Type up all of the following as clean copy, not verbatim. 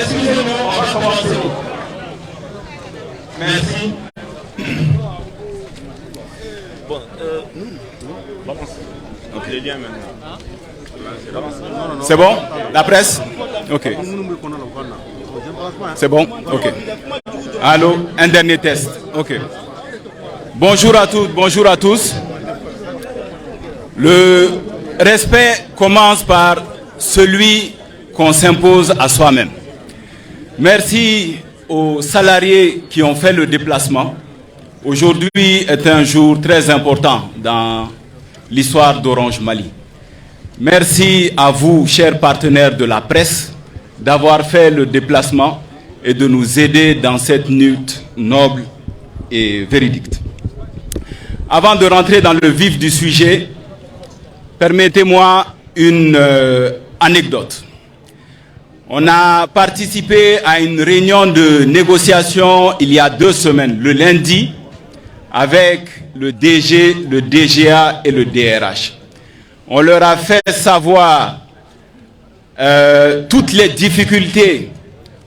Excusez-nous, on va commencer. Merci. Bon, donc les liens maintenant. C'est bon? La presse? Ok. C'est bon? Ok. Allô? Un dernier test. Ok. Bonjour à toutes, bonjour à tous. Le respect commence par celui qu'on s'impose à soi-même. Merci aux salariés qui ont fait le déplacement. Aujourd'hui est un jour très important dans l'histoire d'Orange Mali. Merci à vous, chers partenaires de la presse, d'avoir fait le déplacement et de nous aider dans cette lutte noble et véridique. Avant de rentrer dans le vif du sujet, permettez-moi une anecdote. On a participé à une réunion de négociation il y a 2 semaines, le lundi, avec le DG, le DGA et le DRH. On leur a fait savoir toutes les difficultés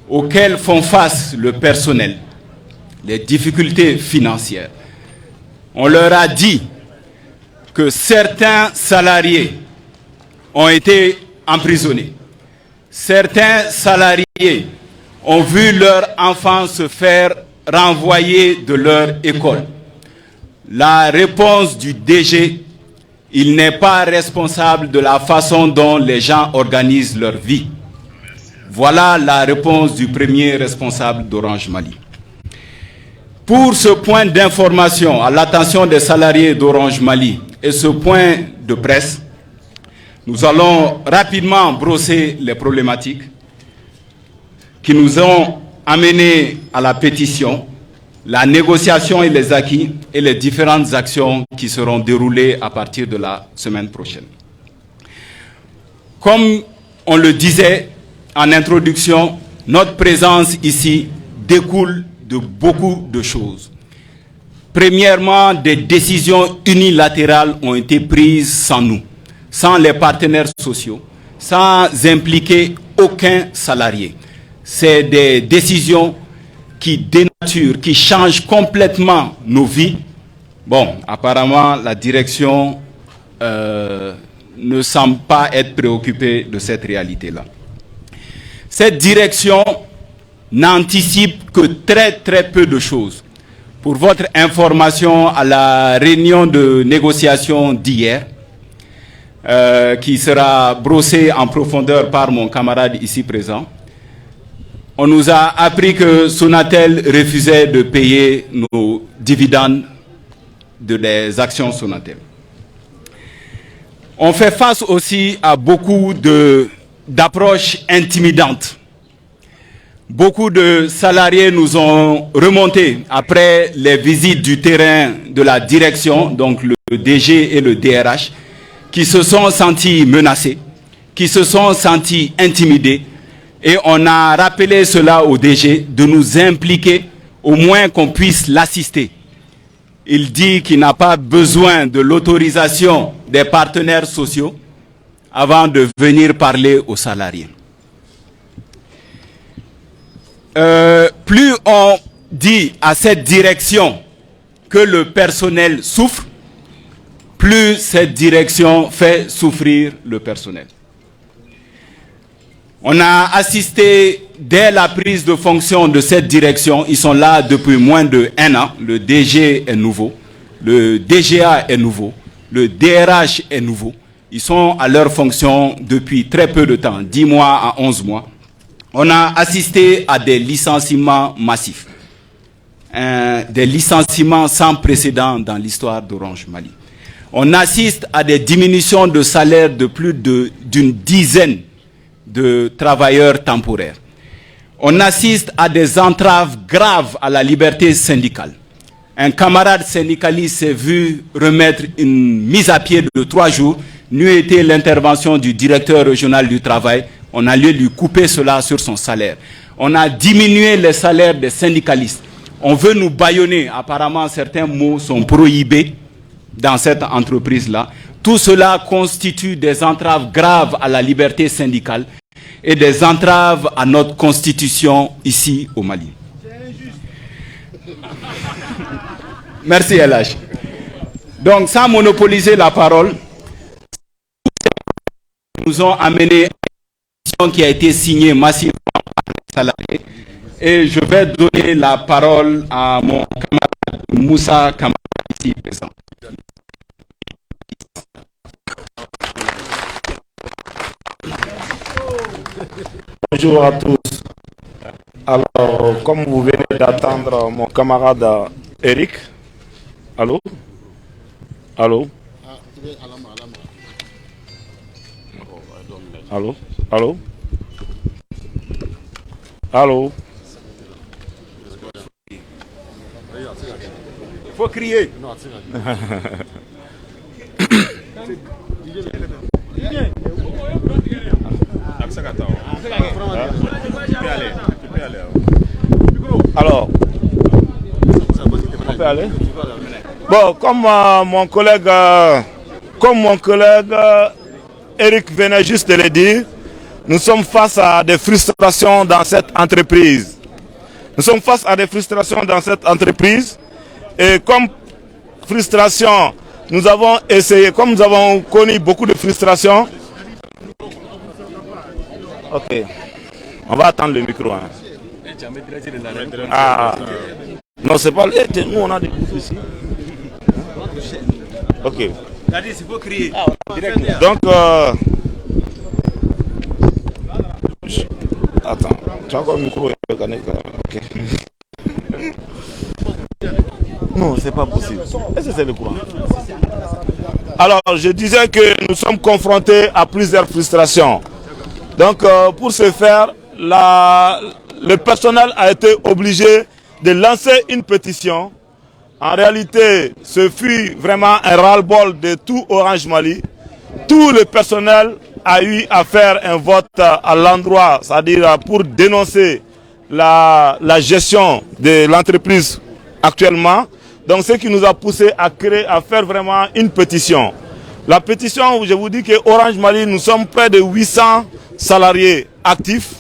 auxquelles font face le personnel, les difficultés financières. On leur a dit que certains salariés ont été emprisonnés. Certains salariés ont vu leurs enfants se faire renvoyer de leur école. La réponse du DG, il n'est pas responsable de la façon dont les gens organisent leur vie. Voilà la réponse du premier responsable d'Orange Mali. Pour ce point d'information à l'attention des salariés d'Orange Mali et ce point de presse, nous allons rapidement brosser les problématiques qui nous ont amenés à la pétition, la négociation et les acquis et les différentes actions qui seront déroulées à partir de la semaine prochaine. Comme on le disait en introduction, notre présence ici découle de beaucoup de choses. Premièrement, des décisions unilatérales ont été prises sans nous, sans les partenaires sociaux, sans impliquer aucun salarié. C'est des décisions qui dénaturent, qui changent complètement nos vies. Bon, apparemment, la direction ne semble pas être préoccupée de cette réalité-là. Cette direction n'anticipe que très peu de choses. Pour votre information, à la réunion de négociation d'hier, qui sera brossée en profondeur par mon camarade ici présent, on nous a appris que Sonatel refusait de payer nos dividendes des actions Sonatel. On fait face aussi à beaucoup d'approches intimidantes. Beaucoup de salariés nous ont remonté après les visites du terrain de la direction, donc le DG et le DRH, qui se sont sentis menacés, qui se sont sentis intimidés. Et on a rappelé cela au DG de nous impliquer au moins qu'on puisse l'assister. Il dit qu'il n'a pas besoin de l'autorisation des partenaires sociaux avant de venir parler aux salariés. Plus on dit à cette direction que le personnel souffre, plus cette direction fait souffrir le personnel. On a assisté dès la prise de fonction de cette direction, ils sont là depuis moins d'1 an, le DG est nouveau, le DGA est nouveau, le DRH est nouveau. Ils sont à leur fonction depuis très peu de temps, 10 mois à 11 mois. On a assisté à des licenciements massifs, des licenciements sans précédent dans l'histoire d'Orange Mali. On assiste à des diminutions de salaire de plus d'une dizaine de travailleurs temporaires. On assiste à des entraves graves à la liberté syndicale. Un camarade syndicaliste s'est vu remettre une mise à pied de 3 jours, n'eût été l'intervention du directeur régional du travail, on a lieu de lui couper cela sur son salaire. On a diminué les salaires des syndicalistes. On veut nous bâillonner. Apparemment, certains mots sont prohibés dans cette entreprise-là. Tout cela constitue des entraves graves à la liberté syndicale et des entraves à notre constitution ici au Mali. Merci LH. Donc, sans monopoliser la parole, nous ont amené une pétition qui a été signée massivement par les salariés. Et je vais donner la parole à mon camarade Moussa Kamara, ici présent. Bonjour à tous. Alors, comme vous venez d'attendre mon camarade Eric, allô? Allô? Allô? Allô? Allô? Il faut crier. Alors, on peut aller? Bon, comme mon collègue Eric venait juste de le dire, nous sommes face à des frustrations dans cette entreprise. Nous sommes face à des frustrations dans cette entreprise. Et comme frustration, nous avons essayé, comme nous avons connu beaucoup de frustrations. Ok, on va attendre le micro. Hein. Ah, non, c'est pas. Nous, on a des groupes ici. Ok. Donc, attends, tu as encore le micro. Ok. Non, c'est pas possible. Est-ce que c'est le courant? Alors, je disais que nous sommes confrontés à plusieurs frustrations. Donc, pour ce faire, le personnel a été obligé de lancer une pétition. En réalité, ce fut vraiment un ras-le-bol de tout Orange Mali. Tout le personnel a eu à faire un vote à l'endroit, c'est-à-dire pour dénoncer la gestion de l'entreprise actuellement. Donc, ce qui nous a poussé à faire vraiment une pétition. La pétition, je vous dis que Orange Mali, nous sommes près de 800 salariés actifs.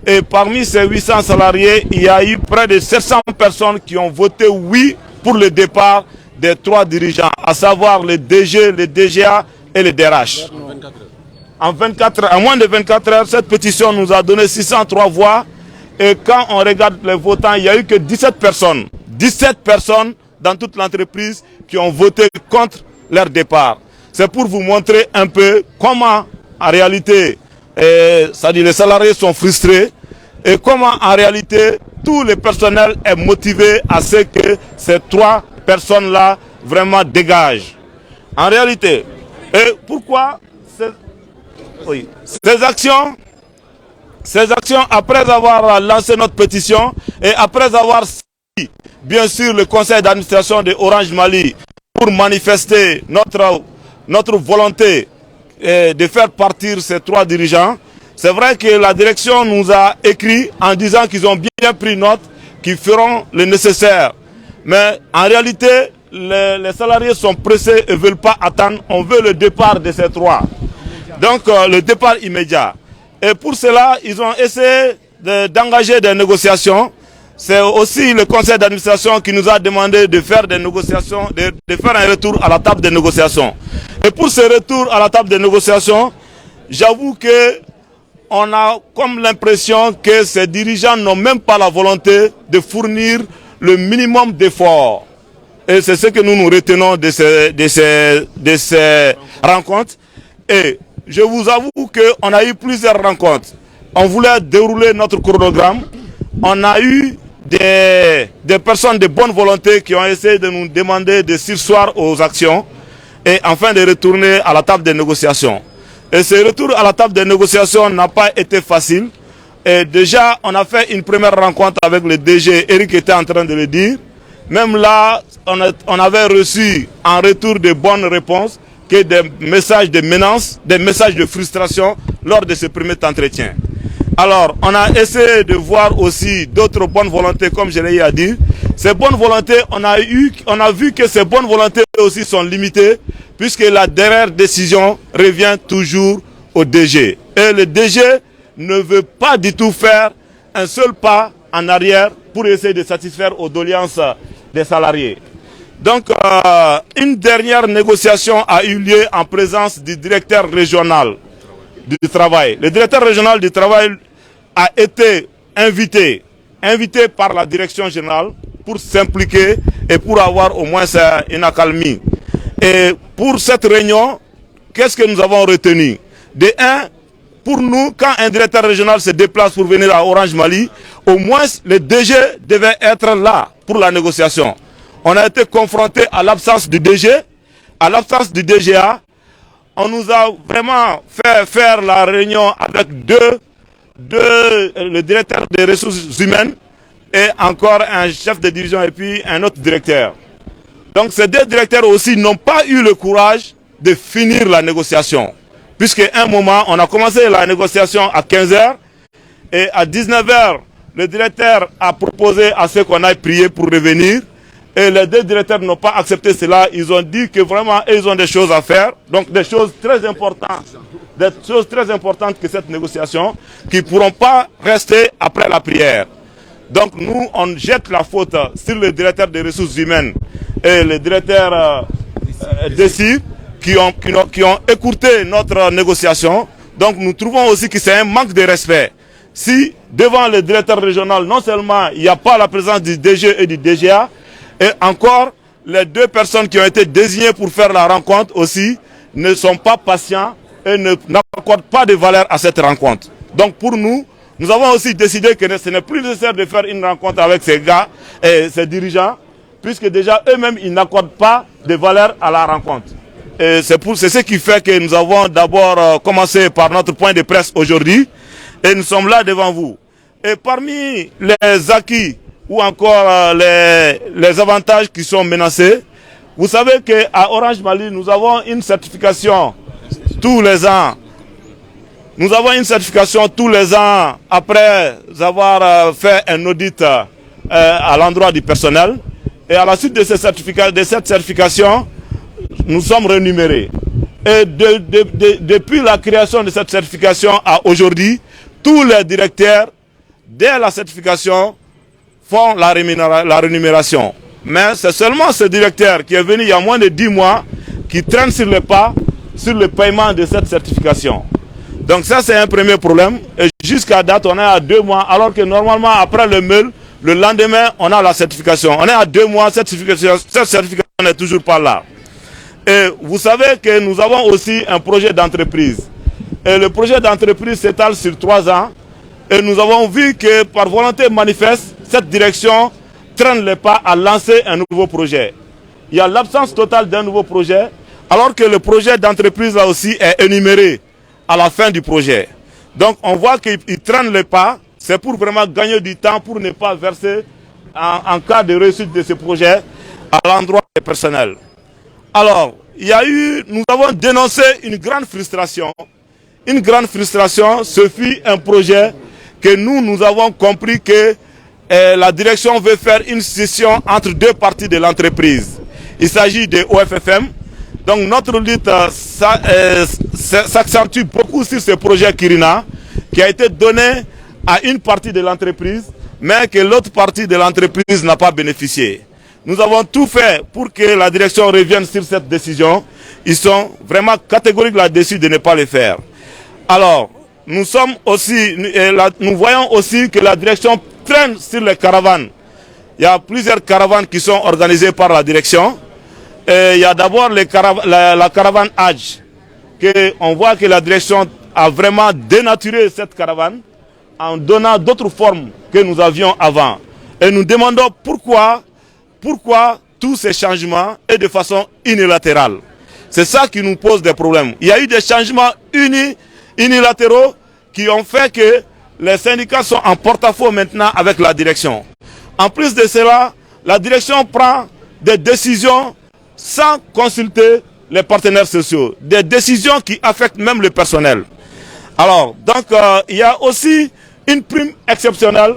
Et parmi ces 800 salariés, il y a eu près de 700 personnes qui ont voté oui pour le départ des 3 dirigeants, à savoir le DG, le DGA et le DRH. En moins de 24 heures, cette pétition nous a donné 603 voix. Et quand on regarde les votants, il n'y a eu que 17 personnes. 17 personnes dans toute l'entreprise qui ont voté contre leur départ. C'est pour vous montrer un peu comment, en réalité, c'est-à-dire les salariés sont frustrés et comment, en réalité, tout le personnel est motivé à ce que ces 3 personnes-là vraiment dégagent. En réalité, et pourquoi ces actions, après avoir lancé notre pétition et après avoir saisi, bien sûr, le conseil d'administration de Orange Mali pour manifester notre volonté de faire partir ces 3 dirigeants, c'est vrai que la direction nous a écrit en disant qu'ils ont bien pris note, qu'ils feront le nécessaire. Mais en réalité, les salariés sont pressés et ne veulent pas attendre. On veut le départ de ces 3. Donc le départ immédiat. Et pour cela, ils ont essayé d'engager des négociations. C'est aussi le conseil d'administration qui nous a demandé de faire des négociations, de faire un retour à la table des négociations. Et pour ce retour à la table des négociations, j'avoue que on a comme l'impression que ces dirigeants n'ont même pas la volonté de fournir le minimum d'efforts. Et c'est ce que nous retenons de ces rencontres. Et je vous avoue qu'on a eu plusieurs rencontres. On voulait dérouler notre chronogramme. On a eu des personnes de bonne volonté qui ont essayé de nous demander de surseoir aux actions et enfin de retourner à la table des négociations. Et ce retour à la table des négociations n'a pas été facile. Et déjà, on a fait une première rencontre avec le DG, Eric était en train de le dire. Même là, on avait reçu en retour de bonnes réponses que des messages de menaces, des messages de frustration lors de ce premier entretien. Alors, on a essayé de voir aussi d'autres bonnes volontés, comme je l'ai dit. Ces bonnes volontés, on a vu que ces bonnes volontés aussi sont limitées, puisque la dernière décision revient toujours au DG. Et le DG ne veut pas du tout faire un seul pas en arrière pour essayer de satisfaire aux doléances des salariés. Donc, une dernière négociation a eu lieu en présence du directeur régional du travail. Le directeur régional du travail a été invité par la direction générale pour s'impliquer et pour avoir au moins une accalmie. Et pour cette réunion, qu'est-ce que nous avons retenu? De un, pour nous, quand un directeur régional se déplace pour venir à Orange Mali, au moins le DG devait être là pour la négociation. On a été confronté à l'absence du DG, à l'absence du DGA. On nous a vraiment fait faire la réunion avec le directeur des ressources humaines et encore un chef de division et puis un autre directeur. Donc ces deux directeurs aussi n'ont pas eu le courage de finir la négociation. Puisqu'à un moment, on a commencé la négociation à 15 h et à 19 h, le directeur a proposé à ceux qu'on aille prier pour revenir. Et les deux directeurs n'ont pas accepté cela. Ils ont dit que vraiment, ils ont des choses à faire. Donc des choses très importantes. Des choses très importantes que cette négociation, qui ne pourront pas rester après la prière. Donc nous, on jette la faute sur le directeur des ressources humaines et le directeur DECI qui ont écourté notre négociation. Donc nous trouvons aussi que c'est un manque de respect. Si devant le directeur régional, non seulement il n'y a pas la présence du DG et du DGA, et encore les deux personnes qui ont été désignées pour faire la rencontre aussi ne sont pas patients et n'accordent pas de valeur à cette rencontre. Donc pour nous, nous avons aussi décidé que ce n'est plus nécessaire de faire une rencontre avec ces gars et ces dirigeants, puisque déjà eux-mêmes ils n'accordent pas de valeur à la rencontre. Et c'est ce qui fait que nous avons d'abord commencé par notre point de presse aujourd'hui et nous sommes là devant vous. Et parmi les acquis ou encore les avantages qui sont menacés, vous savez qu'à Orange Mali, nous avons une certification tous les ans. Nous avons une certification tous les ans après avoir fait un audit à l'endroit du personnel. Et à la suite de cette certification, nous sommes rémunérés. Et depuis la création de cette certification à aujourd'hui, tous les directeurs, dès la certification, font la rémunération. Mais c'est seulement ce directeur qui est venu il y a moins de 10 mois qui traîne sur le pas sur le paiement de cette certification. Donc ça c'est un premier problème. Et jusqu'à date on est à 2 mois alors que normalement après le mail, le lendemain on a la certification. On est à 2 mois, cette certification n'est toujours pas là. Et vous savez que nous avons aussi un projet d'entreprise. Et le projet d'entreprise s'étale sur 3 ans. Et nous avons vu que par volonté manifeste, cette direction traîne les pas à lancer un nouveau projet. Il y a l'absence totale d'un nouveau projet, alors que le projet d'entreprise là aussi est énuméré à la fin du projet. Donc on voit qu'ils traînent les pas, c'est pour vraiment gagner du temps, pour ne pas verser en cas de réussite de ce projet à l'endroit des personnels. Alors, nous avons dénoncé une grande frustration. Une grande frustration, ce fut un projet que nous avons compris que la direction veut faire une scission entre deux parties de l'entreprise. Il s'agit de OFFM. Donc notre lutte s'accentue beaucoup sur ce projet Kirina qui a été donné à une partie de l'entreprise, mais que l'autre partie de l'entreprise n'a pas bénéficié. Nous avons tout fait pour que la direction revienne sur cette décision. Ils sont vraiment catégoriques là-dessus de ne pas le faire. Alors, nous voyons aussi que la direction traîne sur les caravanes. Il y a plusieurs caravanes qui sont organisées par la direction. Et il y a d'abord la caravane Hajj. On voit que la direction a vraiment dénaturé cette caravane en donnant d'autres formes que nous avions avant. Et nous demandons pourquoi tous ces changements et de façon unilatérale. C'est ça qui nous pose des problèmes. Il y a eu des changements unilatéraux qui ont fait que les syndicats sont en porte-à-faux maintenant avec la direction. En plus de cela, la direction prend des décisions sans consulter les partenaires sociaux. Des décisions qui affectent même le personnel. Alors, donc, il y a aussi une prime exceptionnelle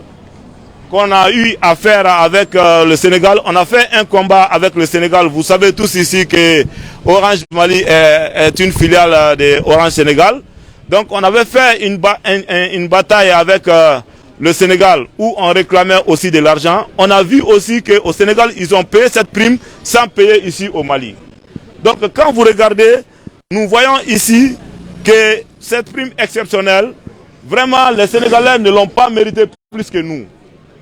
qu'on a eu à faire avec le Sénégal. On a fait un combat avec le Sénégal. Vous savez tous ici que Orange Mali est une filiale de Orange Sénégal. Donc on avait fait une bataille avec le Sénégal où on réclamait aussi de l'argent. On a vu aussi qu'au Sénégal, ils ont payé cette prime sans payer ici au Mali. Donc quand vous regardez, nous voyons ici que cette prime exceptionnelle, vraiment les Sénégalais ne l'ont pas mérité plus que nous.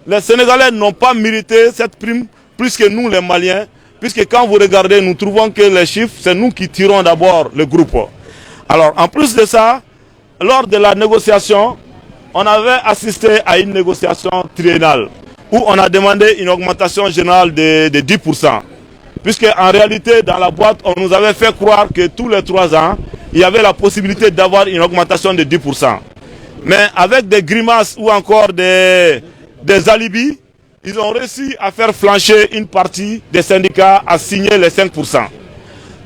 Les Sénégalais n'ont pas mérité cette prime plus que nous les Maliens, puisque quand vous regardez, nous trouvons que les chiffres, c'est nous qui tirons d'abord le groupe. Alors en plus de ça, lors de la négociation, on avait assisté à une négociation triennale où on a demandé une augmentation générale de 10%. Puisque en réalité, dans la boîte, on nous avait fait croire que tous les 3 ans, il y avait la possibilité d'avoir une augmentation de 10%. Mais avec des grimaces ou encore des alibis, ils ont réussi à faire flancher une partie des syndicats à signer les 5%.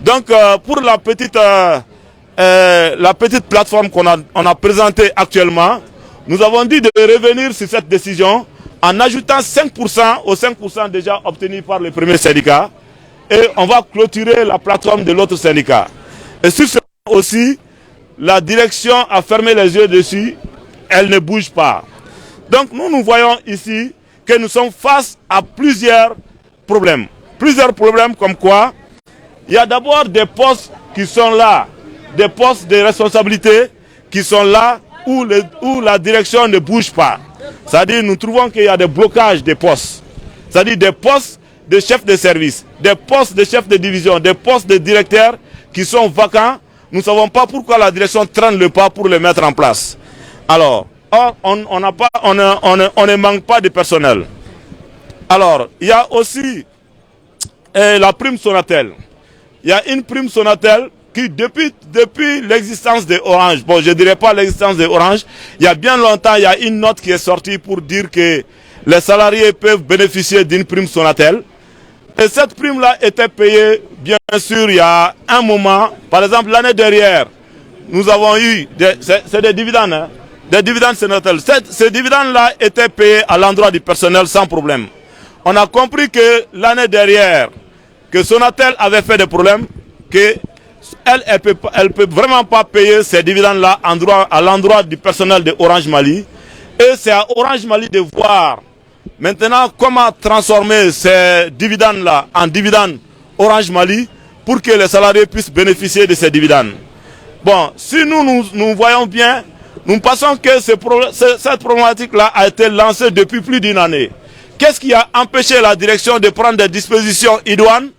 Donc pour la petite plateforme qu'on a présentée actuellement, nous avons dit de revenir sur cette décision en ajoutant 5% aux 5% déjà obtenus par le premier syndicat. Et on va clôturer la plateforme de l'autre syndicat. Et sur ce aussi, la direction a fermé les yeux dessus, elle ne bouge pas. Donc nous voyons ici que nous sommes face à plusieurs problèmes. Plusieurs problèmes comme quoi, il y a d'abord des postes qui sont là, des postes de responsabilité qui sont là où la direction ne bouge pas. C'est-à-dire nous trouvons qu'il y a des blocages des postes. C'est-à-dire des postes de chefs de service, des postes de chefs de division, des postes de directeurs qui sont vacants. Nous ne savons pas pourquoi la direction traîne le pas pour les mettre en place. Alors, on ne manque pas de personnel. Alors, il y a aussi la prime Sonatel. Il y a une prime Sonatel qui, depuis l'existence de Orange, bon, je ne dirais pas l'existence de Orange, il y a bien longtemps, il y a une note qui est sortie pour dire que les salariés peuvent bénéficier d'une prime Sonatel. Et cette prime-là était payée, bien sûr, il y a un moment. Par exemple, l'année dernière, nous avons eu, c'est des dividendes, hein, des dividendes Sonatel. Ces dividendes-là étaient payés à l'endroit du personnel sans problème. On a compris que l'année dernière, que Sonatel avait fait des problèmes, qu'elle ne peut vraiment pas payer ces dividendes-là à l'endroit du personnel de Orange Mali. Et c'est à Orange Mali de voir maintenant comment transformer ces dividendes-là en dividendes Orange Mali pour que les salariés puissent bénéficier de ces dividendes. Bon, si nous voyons bien, nous pensons que cette problématique-là a été lancée depuis plus d'une année. Qu'est-ce qui a empêché la direction de prendre des dispositions idoines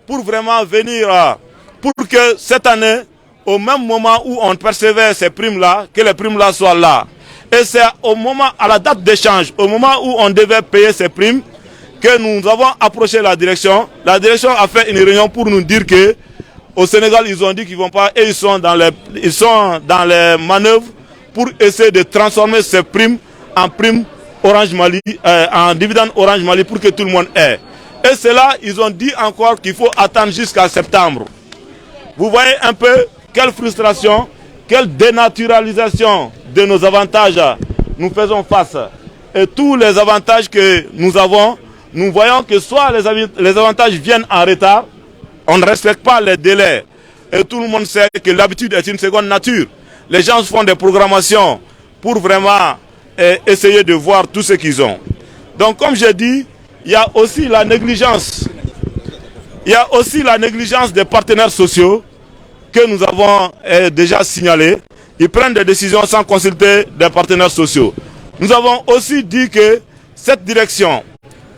pour vraiment venir, pour que cette année, au même moment où on percevait ces primes-là, que les primes-là soient là. Et c'est au moment, à la date d'échange, au moment où on devait payer ces primes, que nous avons approché la direction. La direction a fait une réunion pour nous dire que au Sénégal, ils ont dit qu'ils ne vont pas, et ils sont dans les manœuvres pour essayer de transformer ces primes en primes Orange Mali, en dividende Orange Mali pour que tout le monde ait. Et c'est là, ils ont dit encore qu'il faut attendre jusqu'à septembre. Vous voyez un peu quelle frustration, quelle dénaturalisation de nos avantages nous faisons face. Et tous les avantages que nous avons, nous voyons que soit les avantages viennent en retard, on ne respecte pas les délais. Et tout le monde sait que l'habitude est une seconde nature. Les gens font des programmations pour vraiment essayer de voir tout ce qu'ils ont. Donc comme j'ai dit, il y a aussi la négligence. Il y a aussi la négligence des partenaires sociaux que nous avons déjà signalé. Ils prennent des décisions sans consulter des partenaires sociaux. Nous avons aussi dit que cette direction,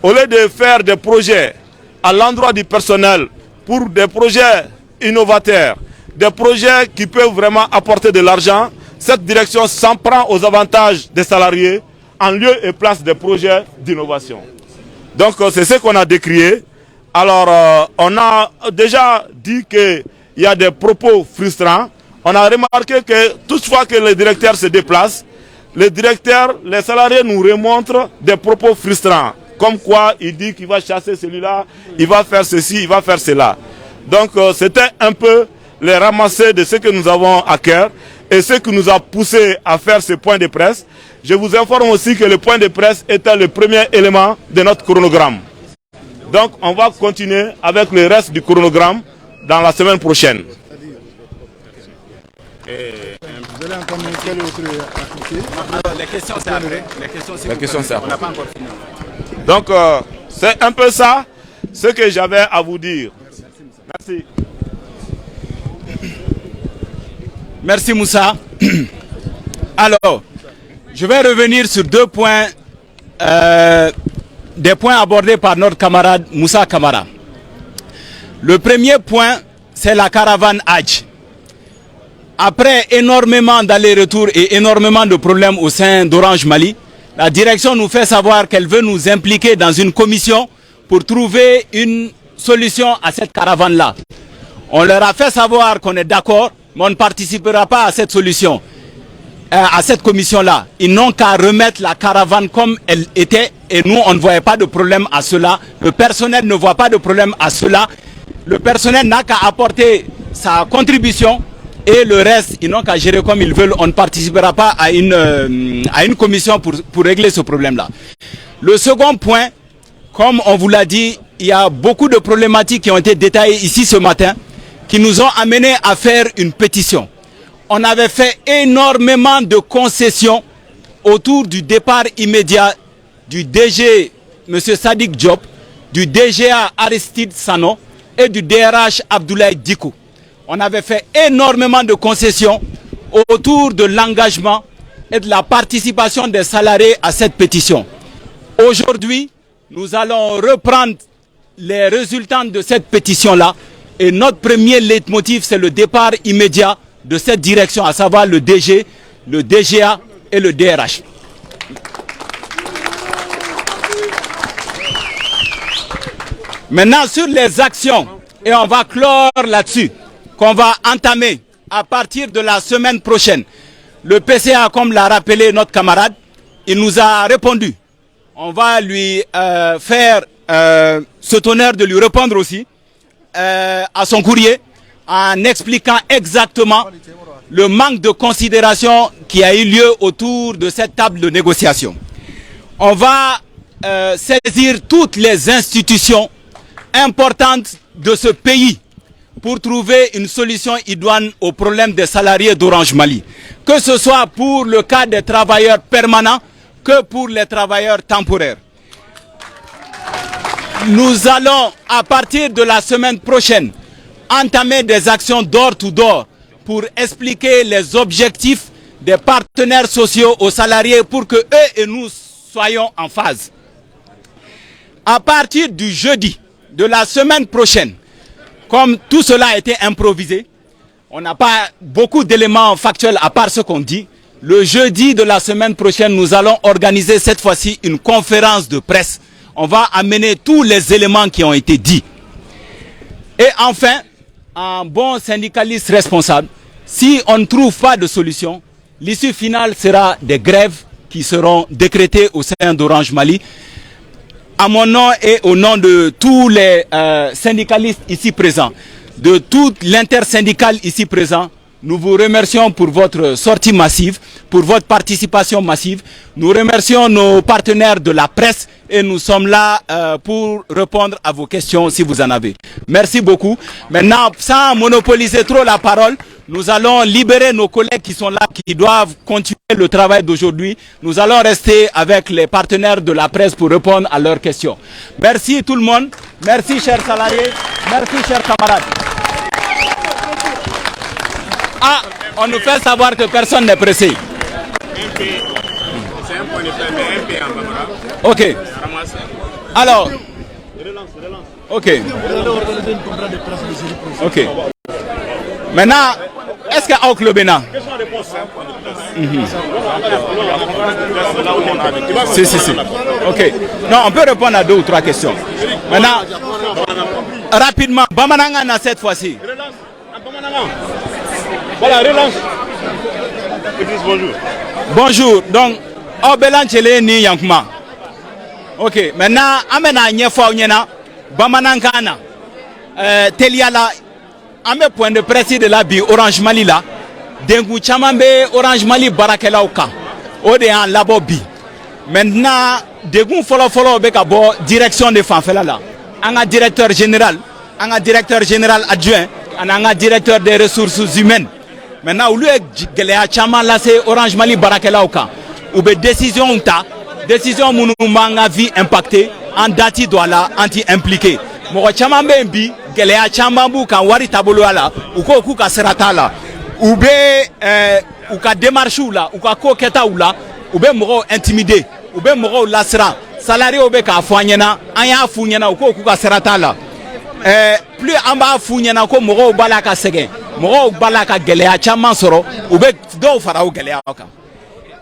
au lieu de faire des projets à l'endroit du personnel pour des projets innovateurs, des projets qui peuvent vraiment apporter de l'argent, cette direction s'en prend aux avantages des salariés en lieu et place des projets d'innovation. Donc c'est ce qu'on a décrié. Alors on a déjà dit qu'il y a des propos frustrants. On a remarqué que toutefois que le directeur se déplace, les salariés nous remontrent des propos frustrants. Comme quoi il dit qu'il va chasser celui-là, il va faire ceci, il va faire cela. Donc c'était un peu les ramasser de ce que nous avons à cœur et ce qui nous a poussé à faire ce point de presse. Je vous informe aussi que le point de presse était le premier élément de notre chronogramme. Donc on va continuer avec le reste du chronogramme dans la semaine prochaine. Vous allez entendre quel autre appliqué? Les questions c'est après. Les questions c'est La question, c'est On n'a pas encore fini. Donc, c'est un peu ça ce que j'avais à vous dire. Merci. Merci Moussa. Alors, je vais revenir sur deux points, des points abordés par notre camarade Moussa Kamara. Le premier point, c'est la caravane Hajj. Après énormément d'allers-retours et énormément de problèmes au sein d'Orange Mali, la direction nous fait savoir qu'elle veut nous impliquer dans une commission pour trouver une solution à cette caravane-là. On leur a fait savoir qu'on est d'accord, mais on ne participera pas à cette solution, à cette commission-là. Ils n'ont qu'à remettre la caravane comme elle était et nous, on ne voyait pas de problème à cela. Le personnel ne voit pas de problème à cela. Le personnel n'a qu'à apporter sa contribution et le reste, ils n'ont qu'à gérer comme ils veulent. On ne participera pas à une commission pour régler ce problème-là. Le second point, comme on vous l'a dit, il y a beaucoup de problématiques qui ont été détaillées ici ce matin, qui nous ont amenés à faire une pétition. On avait fait énormément de concessions autour du départ immédiat du DG M. Sadiq Diop, du DGA Aristide Sano et du DRH Abdoulaye Dikou. On avait fait énormément de concessions autour de l'engagement et de la participation des salariés à cette pétition. Aujourd'hui, nous allons reprendre les résultats de cette pétition-là et notre premier leitmotiv, c'est le départ immédiat de cette direction, à savoir le DG, le DGA et le DRH. Maintenant, sur les actions, et on va clore là-dessus, qu'on va entamer à partir de la semaine prochaine. Le PCA, comme l'a rappelé notre camarade, il nous a répondu. On va lui faire cet honneur de lui répondre aussi à son courrier en expliquant exactement le manque de considération qui a eu lieu autour de cette table de négociation. On va saisir toutes les institutions importantes de ce pays pour trouver une solution idoine au problème des salariés d'Orange Mali. Que ce soit pour le cas des travailleurs permanents que pour les travailleurs temporaires. Nous allons, à partir de la semaine prochaine, entamer des actions door-to-door pour expliquer les objectifs des partenaires sociaux aux salariés pour que eux et nous soyons en phase. À partir du jeudi de la semaine prochaine, comme tout cela a été improvisé, on n'a pas beaucoup d'éléments factuels à part ce qu'on dit. Le jeudi de la semaine prochaine, nous allons organiser cette fois-ci une conférence de presse. On va amener tous les éléments qui ont été dits. Et enfin, un bon syndicaliste responsable, si on ne trouve pas de solution, l'issue finale sera des grèves qui seront décrétées au sein d'Orange Mali. À mon nom et au nom de tous les syndicalistes ici présents, de toute l'intersyndicale ici présent, nous vous remercions pour votre sortie massive, pour votre participation massive. Nous remercions nos partenaires de la presse et nous sommes là pour répondre à vos questions si vous en avez. Merci beaucoup. Maintenant, sans monopoliser trop la parole, nous allons libérer nos collègues qui sont là, qui doivent continuer le travail d'aujourd'hui. Nous allons rester avec les partenaires de la presse pour répondre à leurs questions. Merci tout le monde. Merci chers salariés. Merci chers camarades. Ah, on nous fait savoir que personne n'est pressé. Ok. Alors. Ok. Ok. Maintenant, est-ce qu'il y a un club maintenant? Si. Ok. Non, on peut répondre à 2 ou 3 questions. Maintenant, rapidement, Bamanangana cette fois-ci. Voilà, relance. Bonjour. Bonjour. Donc, Obelanchele ni Yankuma. Ok. Maintenant, amena nyefa onyena Bamanangana. Teliala. Ame point de presse de la bi Orange Mali là. Dengu chamambe Orange Mali barakela oka. Ode en labo bi. Maintenant, dengu follow beka bo direction de Fanfela là. Anga directeur général adjoint, anga directeur des ressources humaines. maintenant olu ye gɛlɛya caman lase Orange Mali baarakɛlaw kan u bɛ décision ta décision minnu m'an ka vie impacté an dati don a la an ti impliqué mɔgɔ caman bɛ yen bi gɛlɛya caman b'u kan wari taaboloya la u ko k'u ka sira t'a la u bɛ u ka démarches la u ka ko kɛtaw la u bɛ mɔgɔw intimider u bɛ mɔgɔw lasiran salariés bɛ k'a fɔ an ɲɛna an y'a f'u ɲɛna u ko k'u ka sira t'a la plus an b'a f'u ɲɛna ko mɔgɔw b'a la ka sɛgɛn mɔgɔw b'a la ka gɛlɛya caman sɔrɔ u bɛ dɔw fara o gɛlɛya kan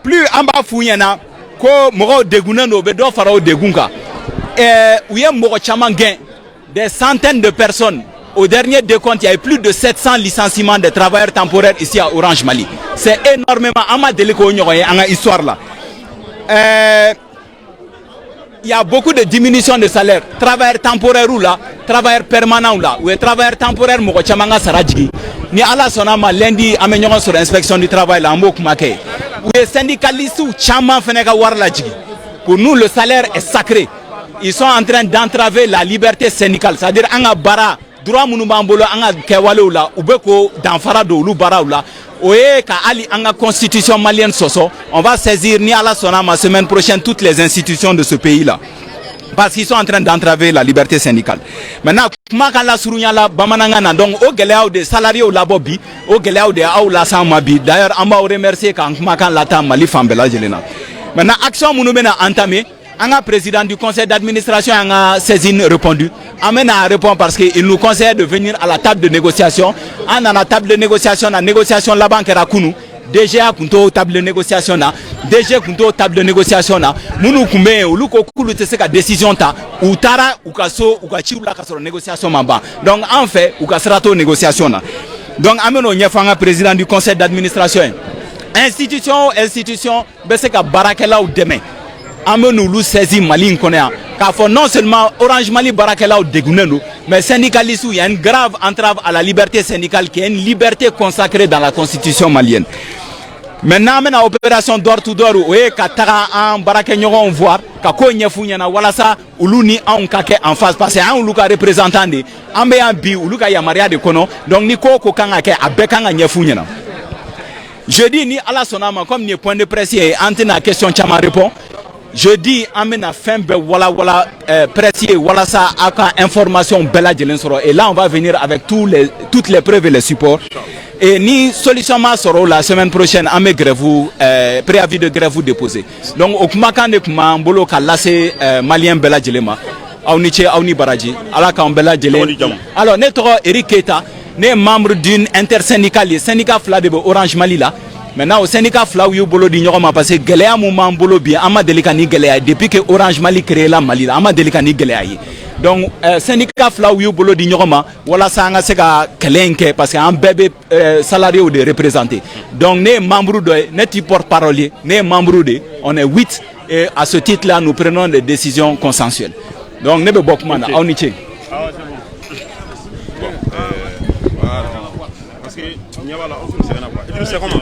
plus an b'a f'u ɲɛna ko mɔgɔw degunnen don u bɛ dɔ fara o degun kan u ye mɔgɔ caman gɛn des centaines de personnes. Au dernier décompte, il y a eu plus de 700 licenciements de travailleurs temporaires ici à Orange Mali. C'est énormément. Histoire là. Il y a beaucoup de diminution de salaire. Travailleurs temporaires ou là, travailleurs permanents ou là, ou travailleurs temporaires, Mokochamanga Saradjigi. Ni ala sonama lundi amenyon sur l'inspection du travail là, Mbok Make. Ou les syndicalistes ou Chaman Feneka Warladjigi. Pour nous, le salaire est sacré. Ils sont en train d'entraver la liberté syndicale. C'est-à-dire, Anga Bara, droit Mounoumbambolo, Anga Kewaloula, Ubeko, Danfarado, Lubaraoula, Oye, Ka Ali, Anga Constitution malienne Soso, on va saisir ni à la Sonama semaine prochaine toutes les institutions de ce pays-là. Parce qu'ils sont en train d'entraver la liberté syndicale. Maintenant, Makala Surunyala, Bamanangana, donc, au Géléao des salariés au Labobi, au Géléao des Aoula Samabi, d'ailleurs, on va remercier quand Makan Lata Mali Fambela Jelena. Maintenant, action Mounoumena entamée. Un président du conseil d'administration a saisine répondu. Amène à répondre parce qu'il nous conseille de venir à la table de négociation. On a la table de négociation, la négociation là-bas qui est à Kounou. DG Kunto table de négociation là, DG Kunto table de négociation là. Munu kumbe uluko kulu te seka décision ta ou tara ou kaso ou kachi ou la kaso négociation mamba. Donc en fait ou kasrato négociation là. Donc amène au nyefanga président du conseil d'administration. Institution beseka barakela ou demain. Nous saisi Mali Konéa. Car non seulement Orange Mali Barakela ou Deguneno, mais syndicalistes, il y a une grave entrave à la liberté syndicale qui est une liberté consacrée dans la constitution malienne. Maintenant, on a opération door to door où Katara en Barakenyoron voir, Kako Nyefunyana, Walasa, Uluni en Kake en face, parce que un Luka représentant de Ambeambi, Uluka Yamaria de Kono, donc Niko Kokangake, à Bekanga Nyefunyana. Je dis ni à la sonama, comme ni point de presse, et antenne question Chama répond. Je dis, amena fin be wala précis wala ça aka information bella jelensoro et là on va venir avec toutes les preuves et les supports et ni solution ma soro la semaine prochaine ame grève préavis de grève déposé. Donc au kumakan de kuma mbolo ka lasse malien bella jelema awni che awni baraji ala ka bella jelé. Alors netro Eric Keita né membre d'une intersyndicale syndicat fla de Orange Mali là. Maintenant au syndicat Flaou Bolo di Nyokoma parce que Géléa Mouman Bolo bien Ama Delikani Géléa depuis que Orange Mali créé la Mali Ama Delikani Géléa. Donc syndicat Flaou Bolo di Nyokoma voilà ça nga seka kelenke parce que un bébé salarié ou de représenté. Donc né membre de net porte-parole né membre de on est 8 et à ce titre là nous prenons des décisions consensuelles. Donc nebe bokmana auniche. Ah c'est bon. Parce que il y a là on fait comment?